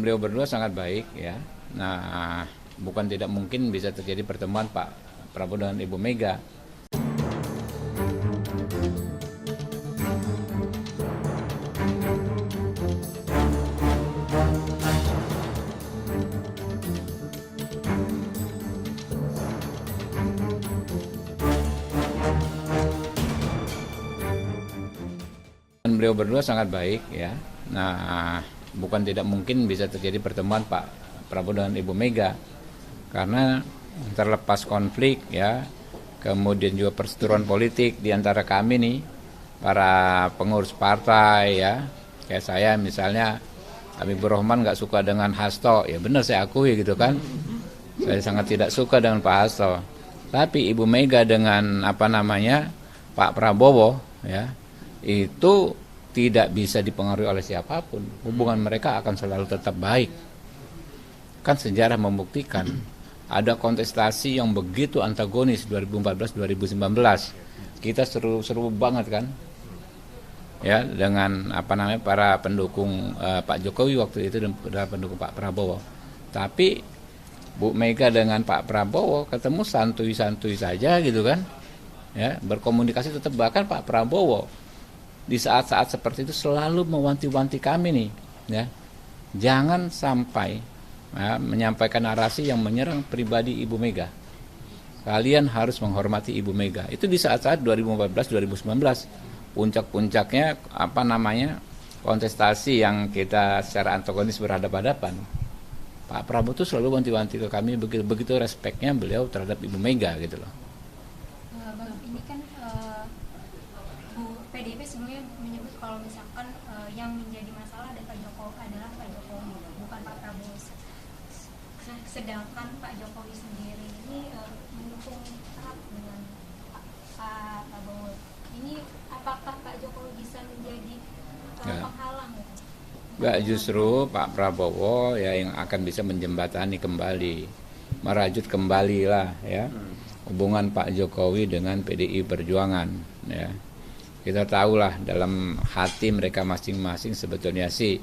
beliau berdua sangat baik ya. Nah, bukan tidak mungkin bisa terjadi pertemuan Pak Prabowo dengan Ibu Mega. Beliau berdua sangat baik ya. Nah, bukan tidak mungkin bisa terjadi pertemuan Pak Prabowo dengan Ibu Mega, karena terlepas konflik ya, kemudian juga perseteruan politik di antara kami nih, para pengurus partai ya, kayak saya misalnya, Habibur Rahman nggak suka dengan Hasto, ya benar saya akui gitu kan, saya sangat tidak suka dengan Pak Hasto. Tapi Ibu Mega dengan Pak Prabowo ya, itu tidak bisa dipengaruhi oleh siapapun. Hubungan mereka akan selalu tetap baik. Kan sejarah membuktikan ada kontestasi yang begitu antagonis 2014-2019. Kita seru-seru banget kan? Ya, dengan para pendukung Pak Jokowi waktu itu dan pendukung Pak Prabowo. Tapi Bu Mega dengan Pak Prabowo ketemu santuy-santuy saja gitu kan? Ya, berkomunikasi tetap, bahkan Pak Prabowo di saat-saat seperti itu selalu mewanti-wanti kami nih, ya, jangan sampai ya, menyampaikan narasi yang menyerang pribadi Ibu Mega. Kalian harus menghormati Ibu Mega. Itu di saat-saat 2014-2019, puncak-puncaknya kontestasi yang kita secara antagonis berhadapan-hadapan. Pak Prabowo itu selalu wanti-wanti ke kami, begitu respeknya beliau terhadap Ibu Mega gitu loh. Ini kan PDIP sebelumnya menyebut kalau misalkan yang menjadi masalah adalah Pak Jokowi, bukan Pak Prabowo. Sedangkan Pak Jokowi sendiri ini mendukung erat dengan Pak Prabowo. Ini apakah Pak Jokowi bisa menjadi penghalang? Enggak, justru Pak Prabowo ya yang akan bisa menjembatani kembali, merajut kembali lah ya hubungan Pak Jokowi dengan PDI Perjuangan ya. Kita tahulah dalam hati mereka masing-masing sebetulnya sih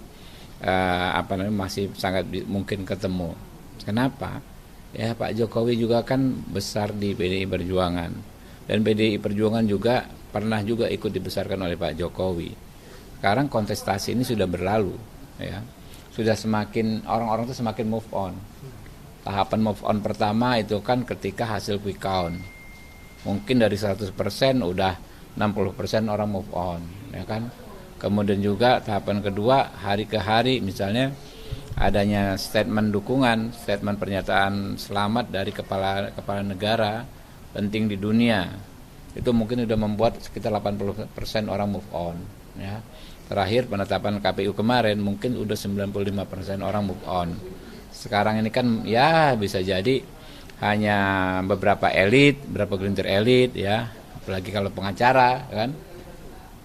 masih sangat mungkin ketemu. Kenapa? Ya Pak Jokowi juga kan besar di PDI Perjuangan, dan PDI Perjuangan juga pernah juga ikut dibesarkan oleh Pak Jokowi. Sekarang kontestasi ini sudah berlalu ya. Sudah semakin orang-orang itu semakin move on. Tahapan move on pertama itu kan ketika hasil quick count. Mungkin dari 100% udah 60% orang move on, ya kan. Kemudian juga tahapan kedua, hari ke hari misalnya adanya statement dukungan, statement pernyataan selamat dari kepala negara penting di dunia. Itu mungkin sudah membuat sekitar 80% orang move on, ya. Terakhir penetapan KPU kemarin mungkin udah 95% orang move on. Sekarang ini kan ya bisa jadi hanya beberapa elit, beberapa gelintir elit ya. Apalagi kalau pengacara kan,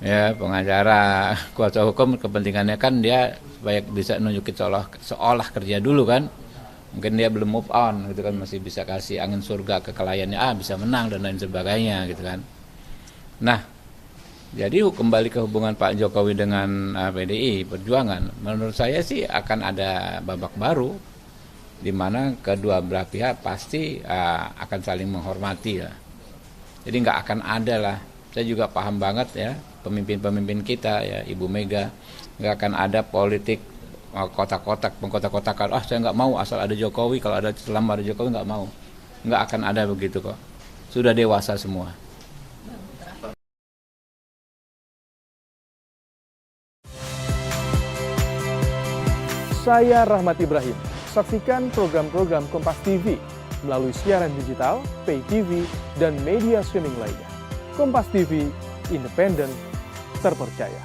ya pengacara kuasa hukum kepentingannya kan dia supaya bisa nunjukin seolah kerja dulu kan, mungkin dia belum move on gitu kan, masih bisa kasih angin surga ke kliennya, bisa menang dan lain sebagainya gitu kan. Nah, jadi kembali ke hubungan Pak Jokowi dengan PDI Perjuangan, menurut saya sih akan ada babak baru di mana kedua belah pihak pasti akan saling menghormati lah. Jadi nggak akan ada lah, saya juga paham banget ya, pemimpin-pemimpin kita ya, Ibu Mega, nggak akan ada politik pengkotak-kotakan, saya nggak mau asal ada Jokowi, kalau selama ada Jokowi nggak mau. Nggak akan ada begitu kok, sudah dewasa semua. Saya Rahmat Ibrahim, saksikan program-program Kompas TV melalui siaran digital, pay TV, dan media streaming lainnya. Kompas TV, independen, terpercaya.